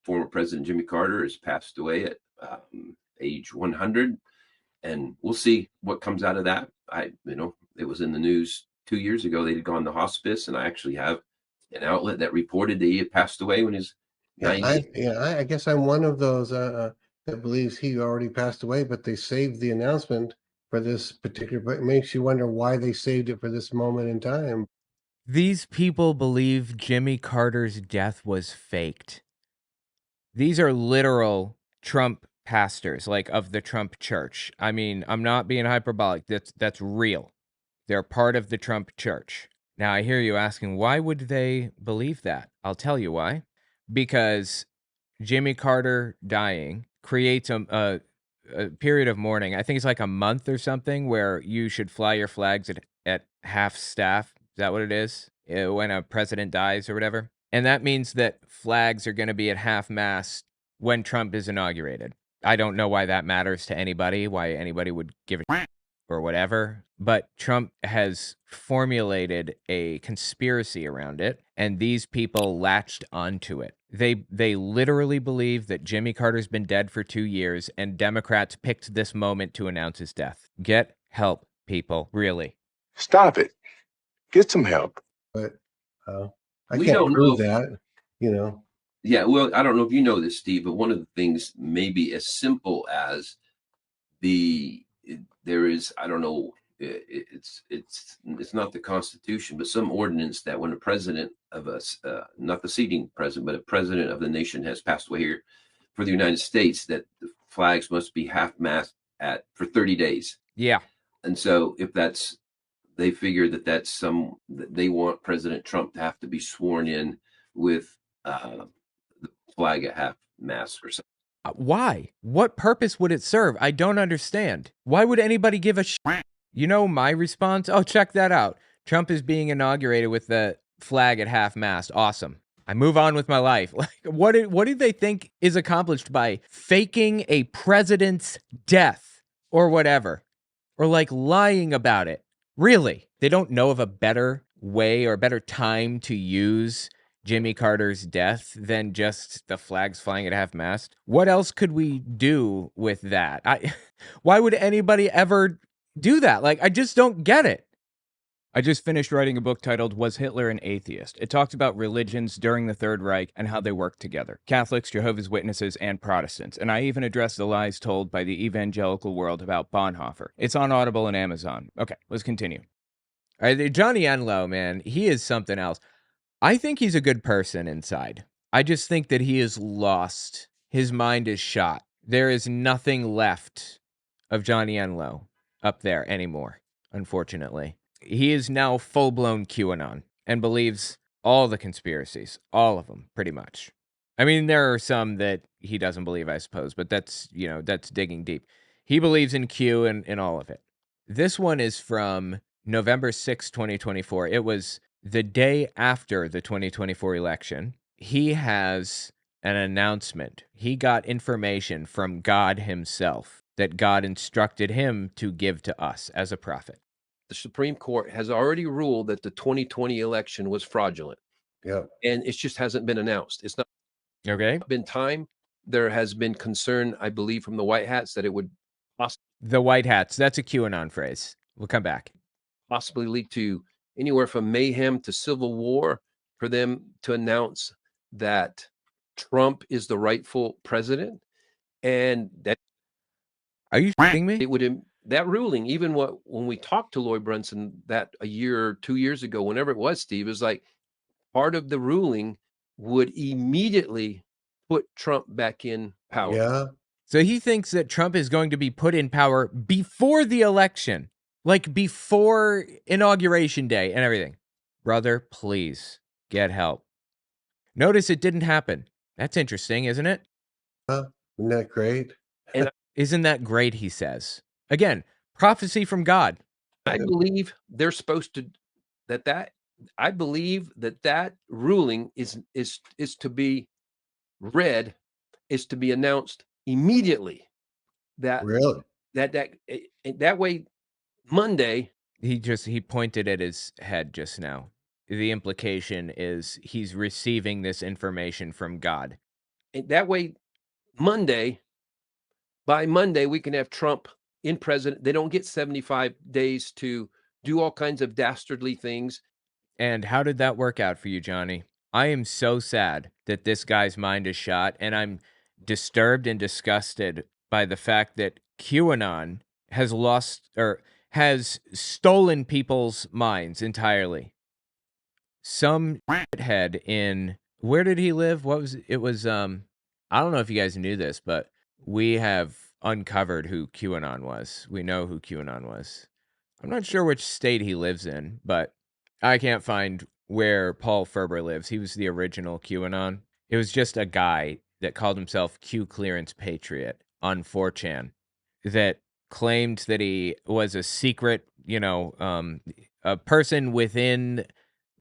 former President Jimmy Carter has passed away at age 100, and we'll see what comes out of that. It was in the news 2 years ago. They'd gone to hospice, and I actually have an outlet that reported that he had passed away when he's 90. I guess I'm one of those that believes he already passed away, but they saved the announcement for this particular. But it makes you wonder why they saved it for this moment in time. These people believe Jimmy Carter's death was faked. These are literal Trump pastors, like of the Trump church. I mean, I'm not being hyperbolic. That's real. They're part of the Trump church. Now, I hear you asking, why would they believe that? I'll tell you why. Because Jimmy Carter dying creates a period of mourning. I think it's like a month or something where you should fly your flags at half staff. Is that what it is? When a president dies or whatever. And that means that flags are going to be at half mast when Trump is inaugurated. I don't know why that matters to anybody, why anybody would give a or whatever, but Trump has formulated a conspiracy around it, and these people latched onto it. They literally believe that Jimmy Carter's been dead for 2 years, and Democrats picked this moment to announce his death. Get help, people, really. Stop it. Get some help. But I can't prove that, Yeah, well, I don't know if you know this, Steve, but one of the things maybe as simple as there is, I don't know, it's not the Constitution, but some ordinance that when a president of us, not the seating president, but a president of the nation has passed away here for the United States, that the flags must be half mast for 30 days. Yeah. And so if they figure that they want President Trump to have to be sworn in with the flag at half mast or something. Why? What purpose would it serve? I don't understand. Why would anybody give a shit? You know my response? Oh, check that out. Trump is being inaugurated with the flag at half mast. Awesome. I move on with my life. Like, what do they think is accomplished by faking a president's death or whatever? Or like lying about it? Really? They don't know of a better way or a better time to use Jimmy Carter's death than just the flags flying at half mast? What else could we do with that? Why would anybody ever do that? Like, I just don't get it. I just finished writing a book titled Was Hitler an Atheist? It talks about religions during the Third Reich and how they work together. Catholics, Jehovah's Witnesses, and Protestants. And I even address the lies told by the evangelical world about Bonhoeffer. It's on Audible and Amazon. Okay, let's continue. All right, Johnny Enlow, man, he is something else. I think he's a good person inside. I just think that he is lost. His mind is shot. There is nothing left of Johnny Enlow up there anymore, unfortunately. He is now full-blown QAnon and believes all the conspiracies, all of them, pretty much. I mean, there are some that he doesn't believe, I suppose, but that's digging deep. He believes in Q and all of it. This one is from November 6, 2024. It was the day after the 2024 election. He has an announcement. He got information from God himself that God instructed him to give to us as a prophet. The Supreme Court has already ruled that the 2020 election was fraudulent. Yeah. And it just hasn't been announced. It's not been time. There has been concern, I believe, from the White Hats that it would the White Hats, that's a QAnon phrase. We'll come back. Possibly lead to anywhere from mayhem to civil war for them to announce that Trump is the rightful president. And that... Are you kidding me? It would... That ruling, even when we talked to Lloyd Brunson that a year or 2 years ago, whenever it was, Steve, is like part of the ruling would immediately put Trump back in power. Yeah. So he thinks that Trump is going to be put in power before the election, like before inauguration day and everything. Brother, please get help. Notice it didn't happen. That's interesting, isn't it? Isn't that great? And isn't that great, he says. Again, prophecy from God. I believe they're supposed to I believe that ruling is to be read, is to be announced immediately. That really that way Monday. He pointed at his head just now. The implication is he's receiving this information from God. And that way, by Monday, we can have Trump in president. They don't get 75 days to do all kinds of dastardly things. And how did that work out for you, Johnny? I am so sad that this guy's mind is shot, and I'm disturbed and disgusted by the fact that QAnon has lost or has stolen people's minds entirely. Some head in, where did he live? What was it? Was I don't know if you guys knew this, but we have uncovered who QAnon was. We know who QAnon was. I'm not sure which state he lives in, but I can't find where Paul Ferber lives. He was the original QAnon. It was just a guy that called himself Q Clearance Patriot on 4chan that claimed that he was a secret, a person within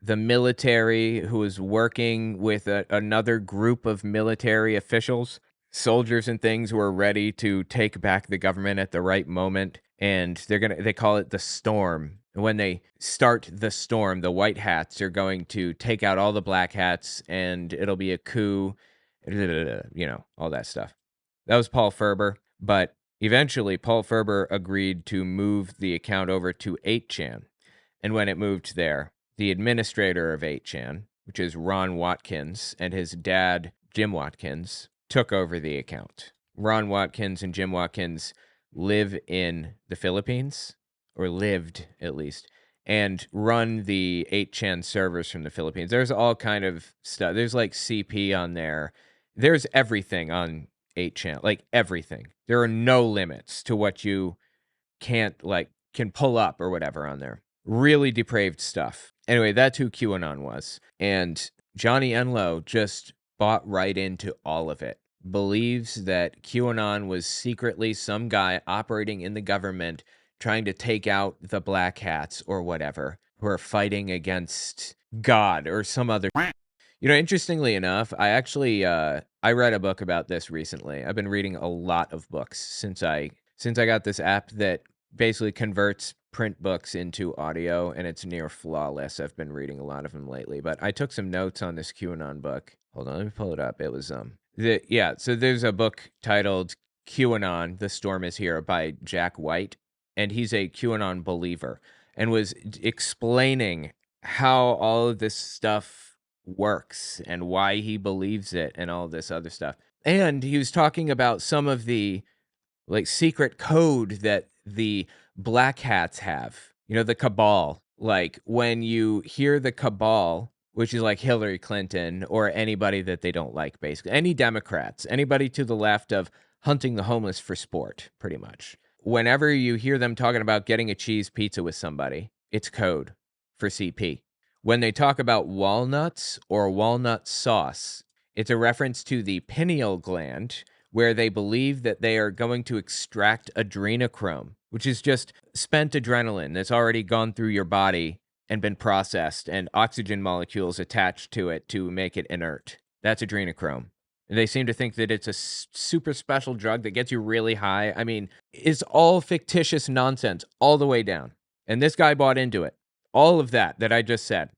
the military who was working with another group of military officials, soldiers and things who are ready to take back the government at the right moment. And they call it the storm. When they start the storm, the white hats are going to take out all the black hats and it'll be a coup, all that stuff. That was Paul Ferber. But eventually, Paul Ferber agreed to move the account over to 8chan. And when it moved there, the administrator of 8chan, which is Ron Watkins, and his dad, Jim Watkins, took over the account. Ron Watkins and Jim Watkins live in the Philippines, or lived at least, and run the 8chan servers from the Philippines. There's all kind of stuff. There's like CP on there. There's everything on 8chan, like everything. There are no limits to what you can pull up or whatever on there. Really depraved stuff. Anyway, that's who QAnon was. And Johnny Enlow just bought right into all of it. Believes that QAnon was secretly some guy operating in the government trying to take out the black hats or whatever who are fighting against God or some other. Interestingly enough, I actually I read a book about this recently. I've been reading a lot of books since I got this app that basically converts print books into audio, and it's near flawless. I've been reading a lot of them lately, but I took some notes on this QAnon book. Hold on, let me pull it up. It was so there's a book titled QAnon, The Storm is Here by Jack White, and he's a QAnon believer and was explaining how all of this stuff works and why he believes it and all this other stuff. And he was talking about some of the secret code that the black hats have, the cabal. Like when you hear the cabal, which is like Hillary Clinton or anybody that they don't like, basically any Democrats, anybody to the left of hunting the homeless for sport, pretty much. Whenever you hear them talking about getting a cheese pizza with somebody, it's code for CP. When they talk about walnuts or walnut sauce, it's a reference to the pineal gland, where they believe that they are going to extract adrenochrome, which is just spent adrenaline that's already gone through your body and been processed, and oxygen molecules attached to it to make it inert. That's adrenochrome. And they seem to think that it's a super special drug that gets you really high. I mean, it's all fictitious nonsense all the way down. And this guy bought into it. All of that I just said.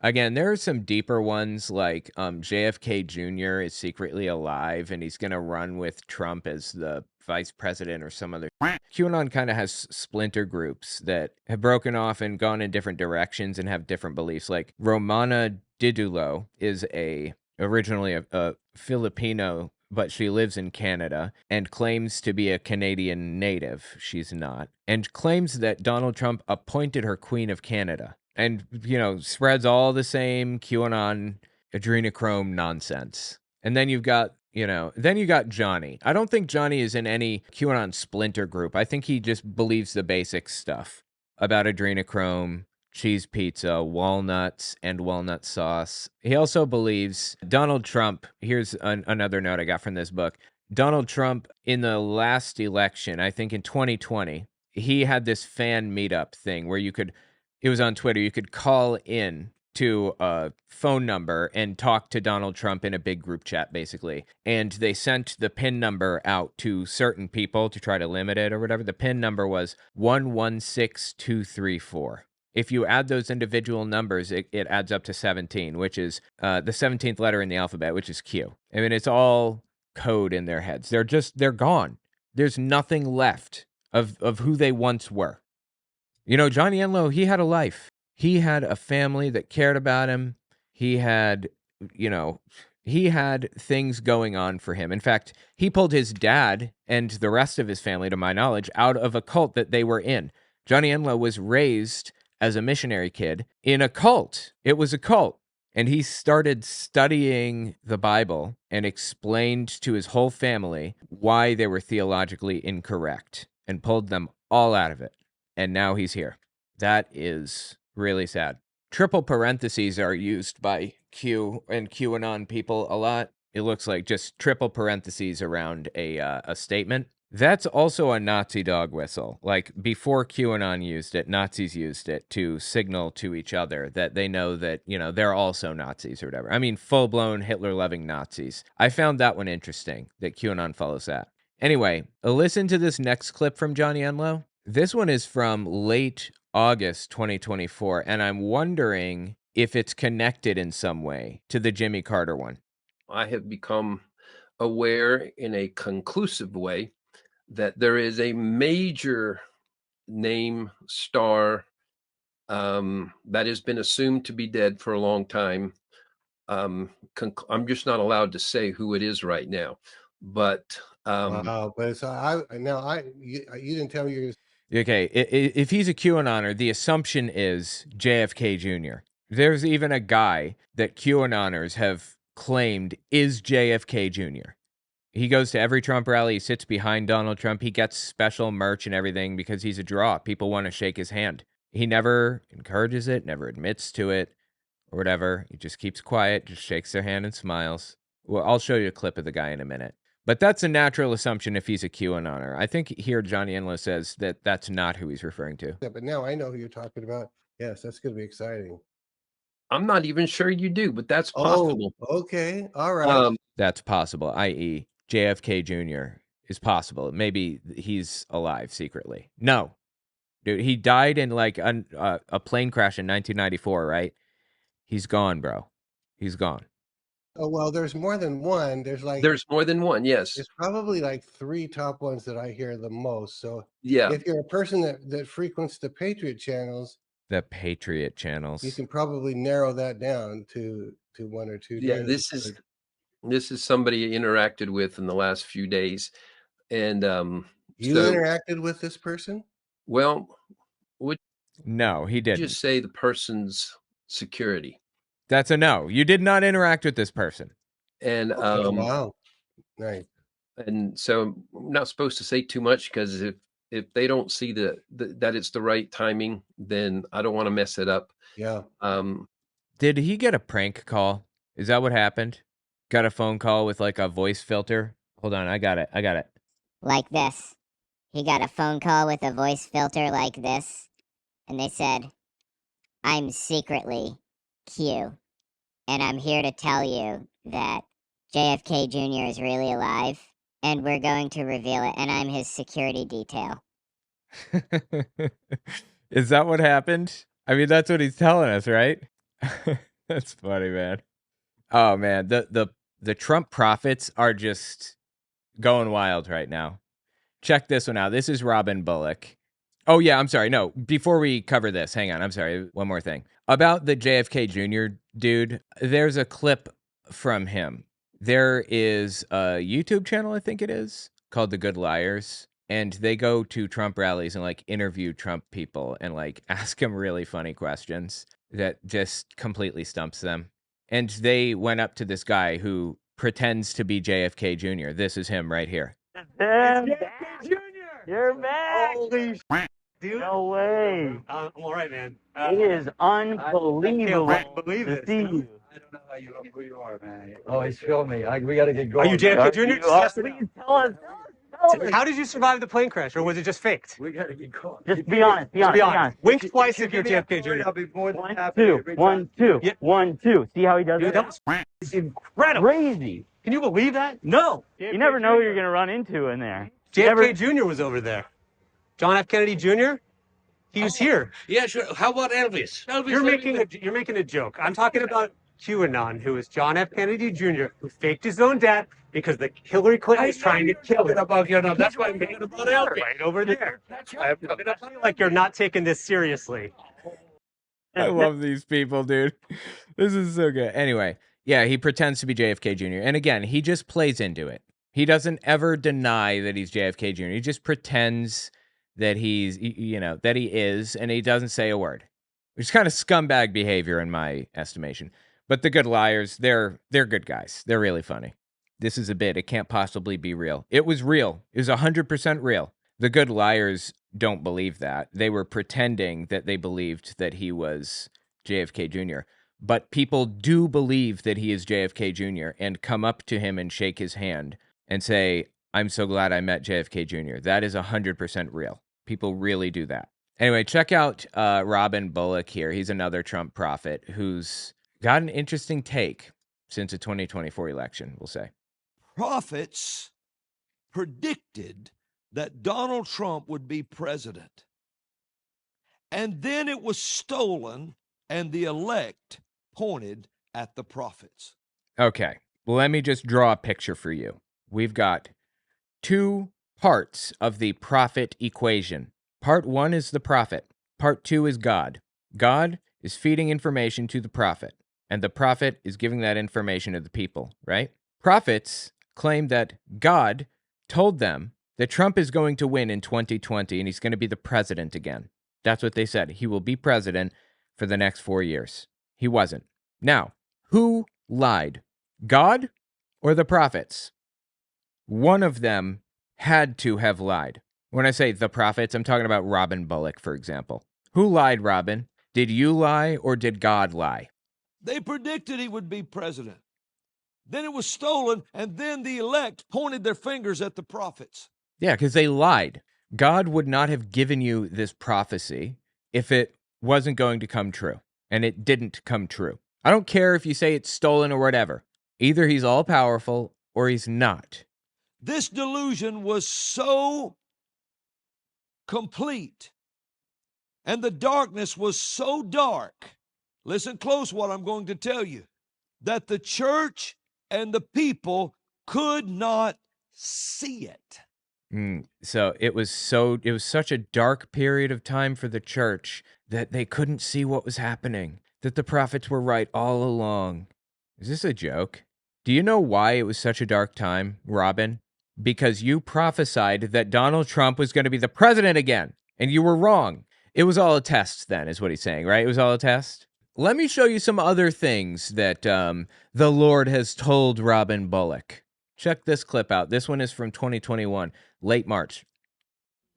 Again, there are some deeper ones like JFK Jr. is secretly alive and he's going to run with Trump as the vice president or some other. QAnon kind of has splinter groups that have broken off and gone in different directions and have different beliefs. Like Romana Didulo is originally a Filipino, but she lives in Canada and claims to be a Canadian native. She's not. And claims that Donald Trump appointed her Queen of Canada. And, spreads all the same QAnon adrenochrome nonsense. And then you've got, Johnny. I don't think Johnny is in any QAnon splinter group. I think he just believes the basic stuff about adrenochrome, cheese pizza, walnuts, and walnut sauce. He also believes Donald Trump. Here's another note I got from this book. Donald Trump, in the last election, I think in 2020, he had this fan meetup thing where it was on Twitter, you could call in to a phone number and talk to Donald Trump in a big group chat, basically. And they sent the PIN number out to certain people to try to limit it or whatever. The PIN number was 116234. If you add those individual numbers, it adds up to 17, which is the 17th letter in the alphabet, which is Q. I mean, it's all code in their heads. They're gone. There's nothing left of who they once were. You know, Johnny Enlow, he had a life. He had a family that cared about him. He had, he had things going on for him. In fact, he pulled his dad and the rest of his family, to my knowledge, out of a cult that they were in. Johnny Enlow was raised as a missionary kid in a cult. It was a cult. And he started studying the Bible and explained to his whole family why they were theologically incorrect and pulled them all out of it. And now he's here. That is really sad. Triple parentheses are used by Q and QAnon people a lot. It looks like just triple parentheses around a statement. That's also a Nazi dog whistle. Like, before QAnon used it, Nazis used it to signal to each other that they know that, they're also Nazis or whatever. I mean, full-blown Hitler-loving Nazis. I found that one interesting, that QAnon follows that. Anyway, listen to this next clip from Johnny Enlow. This one is from late August 2024, and I'm wondering if it's connected in some way to the Jimmy Carter one. I have become aware in a conclusive way that there is a major name star that has been assumed to be dead for a long time. I'm just not allowed to say who it is right now, but wow, but it's you didn't tell me you're. Okay, if he's a QAnoner, the assumption is JFK Jr. There's even a guy that QAnoners have claimed is JFK Jr. He goes to every Trump rally, he sits behind Donald Trump, he gets special merch and everything because he's a draw. People want to shake his hand. He never encourages it, never admits to it, or whatever. He just keeps quiet, just shakes their hand and smiles. Well, I'll show you a clip of the guy in a minute. But that's a natural assumption if he's a QAnoner. I think here Johnny Enlow says that that's not who he's referring to. Yeah, but now I know who you're talking about. Yes, that's going to be exciting. I'm not even sure you do, but that's possible. Oh, okay. All right. That's possible, i.e. JFK Jr. is possible. Maybe he's alive secretly. No. Dude, he died in like a plane crash in 1994, right? He's gone, bro. He's gone. Oh, well, there's more than one. There's more than one, yes. There's probably like 3 top ones that I hear the most. So yeah, if you're a person that frequents the Patriot channels, you can probably narrow that down to 1 or 2. Yeah, this is somebody I interacted with in the last few days, and you interacted with this person? Well, no, he didn't. Just say the person's security. That's a no. You did not interact with this person. And wow, nice. And so I'm not supposed to say too much because if they don't see that it's the right timing, then I don't want to mess it up. Yeah. Did he get a prank call? Is that what happened? Got a phone call with like a voice filter? Hold on, I got it. Like this. He got a phone call with a voice filter like this, and they said, "I'm secretly Q, and I'm here to tell you that JFK Jr. is really alive, and we're going to reveal it, and I'm his security detail." Is that what happened? I mean, that's what he's telling us, right? That's funny, man. Oh man, the Trump prophets are just going wild right now. Check this one out. This is Robin Bullock. Oh yeah, I'm sorry. No, before we cover this, hang on. I'm sorry. One more thing about the JFK Jr. dude. There's a clip from him. There is a YouTube channel, I think it is, called The Good Liars. And they go to Trump rallies and like interview Trump people and like ask them really funny questions that just completely stumps them. And they went up to this guy who pretends to be JFK Jr. This is him right here. JFK Jr. You're back. Holy dude. No way. I'm all right, man. It is unbelievable I can't believe to it. see you. I don't know who you are, man. Oh, he's filming me. We got to get Are going. you JFK Jr.? Please tell us. How did you survive the plane crash, or was it just faked? We got to get going. Just be honest. Be honest. Wink twice if you're JFK Jr. I'll be more than happy. 1, 2. 1, 2. See how he does Dude, it? that was incredible. Crazy. Can you believe that? No. You never know who you're going to run into in there. JFK Jr. was over there. John F. Kennedy Jr. He was here. Yeah, sure. How about Elvis? Elvis You're making a joke. I'm talking about QAnon, who is John F. Kennedy Jr., who faked his own death because the Hillary Clinton was trying to kill him. That's why I'm talking about Elvis. Right over there. That's I feel like you're not taking this seriously. I love these people, dude. This is so good. Anyway, yeah, he pretends to be JFK Jr. And again, he just plays into it. He doesn't ever deny that he's JFK Jr. He just pretends that he's, that he is, and he doesn't say a word, which is kind of scumbag behavior in my estimation. But the good liars, they're good guys. They're really funny. This is a bit. It can't possibly be real. It was real. It was 100% real. The good liars don't believe that. They were pretending that they believed that he was JFK Jr. But people do believe that he is JFK Jr. and come up to him and shake his hand and say, I'm so glad I met JFK Jr. That is 100% real. People really do that. Anyway, check out Robin Bullock here. He's another Trump prophet who's got an interesting take since the 2024 election, we'll say. Prophets predicted that Donald Trump would be president. And then it was stolen, and the elect pointed at the prophets. Okay, well, let me just draw a picture for you. We've got two parts of the prophet equation. Part one is the prophet. Part two is God. God is feeding information to the prophet, and the prophet is giving that information to the people, right? Prophets claim that God told them that Trump is going to win in 2020 and he's going to be the president again. That's what they said. He will be president for the next 4 years. He wasn't. Now, who lied? God or the prophets? One of them had to have lied. When I say the prophets, I'm talking about Robin Bullock, for example. Who lied, Robin? Did you lie or did God lie? They predicted he would be president. Then it was stolen, and then the elect pointed their fingers at the prophets. Yeah, because they lied. God would not have given you this prophecy if it wasn't going to come true, and it didn't come true. I don't care if you say it's stolen or whatever. Either he's all-powerful or he's not. This delusion was so complete, and the darkness was so dark, listen close what I'm going to tell you, that the church and the people could not see it. So it was such a dark period of time for the church that they couldn't see what was happening, that the prophets were right all along. Is this a joke? Do you know why it was such a dark time, Robin? Because you prophesied that Donald Trump was going to be the president again, and you were wrong. It was all a test then, is what he's saying, right? It was all a test? Let me show you some other things that the Lord has told Robin Bullock. Check this clip out. This one is from 2021, late March.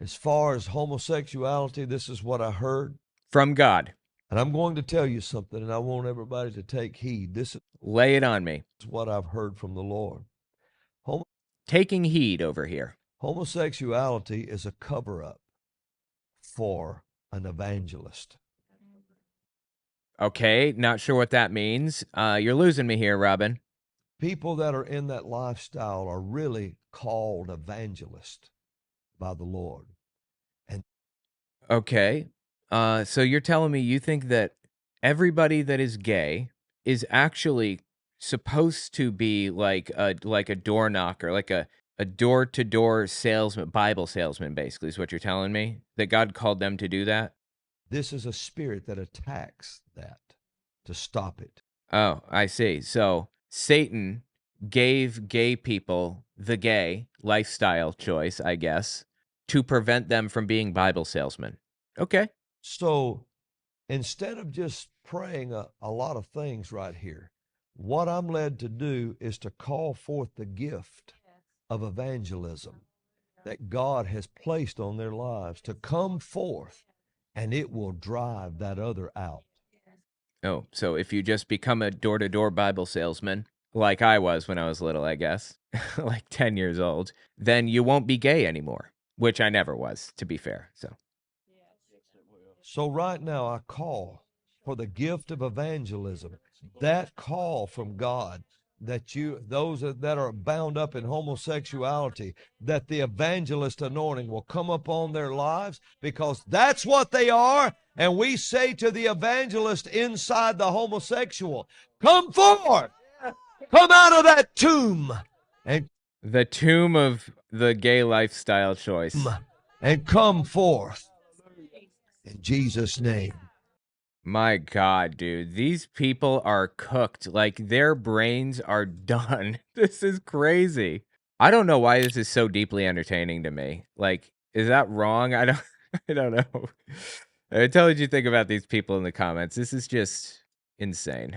As far as homosexuality, this is what I heard. From God. And I'm going to tell you something, and I want everybody to take heed. This Lay it on me. is what I've heard from the Lord. Taking heed over here. Homosexuality is a cover-up for an evangelist. Okay, not sure what that means. You're losing me here, Robin. People that are in that lifestyle are really called evangelists by the Lord. And okay, so you're telling me you think that everybody that is gay is actually supposed to be like a door knocker, like a door-to-door salesman, Bible salesman, basically, is what you're telling me? That God called them to do that? this is a spirit that attacks that to stop it. Oh, I see. So Satan gave gay people the gay lifestyle choice, I guess, to prevent them from being Bible salesmen. Okay. So instead of just praying a lot of things right here, what I'm led to do is to call forth the gift of evangelism that God has placed on their lives to come forth, and it will drive that other out. Oh, so if you just become a door-to-door Bible salesman, like I was when I was little, I guess, like 10 years old, then you won't be gay anymore, which I never was, to be fair. So right now I call for the gift of evangelism, that call from God that those that are bound up in homosexuality, that the evangelist anointing will come upon their lives, because that's what they are. And we say to the evangelist inside the homosexual, come forth, come out of that tomb, and The tomb of the gay lifestyle choice. And come forth in Jesus' name. My God, dude, these people are cooked. Like, their brains are done. This is crazy. I don't know why this is so deeply entertaining to me. Like, is that wrong? I don't know. Tell me what you think about these people in the comments. This is just insane.